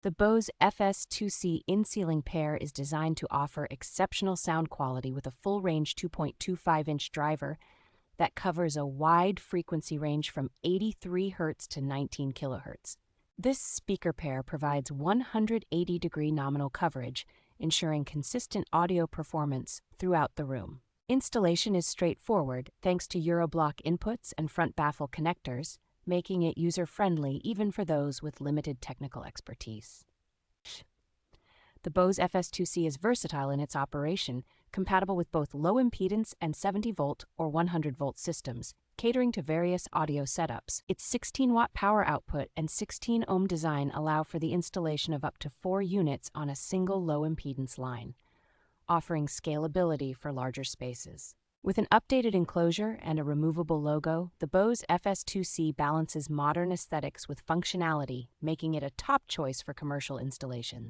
The Bose FS2C In-ceiling Pair is designed to offer exceptional sound quality with a full-range 2.25-inch driver that covers a wide frequency range from 83 Hz to 19 kHz. This speaker pair provides 180-degree nominal coverage, ensuring consistent audio performance throughout the room. Installation is straightforward thanks to Euroblock inputs and front-baffle connectors, making it user-friendly even for those with limited technical expertise. The Bose FS2C is versatile in its operation, compatible with both low-impedance and 70-volt or 100-volt systems, catering to various audio setups. Its 16-watt power output and 16-ohm design allow for the installation of up to 4 units on a single low-impedance line, offering scalability for larger spaces. With an updated enclosure and a removable logo, the Bose FS2C balances modern aesthetics with functionality, making it a top choice for commercial installations.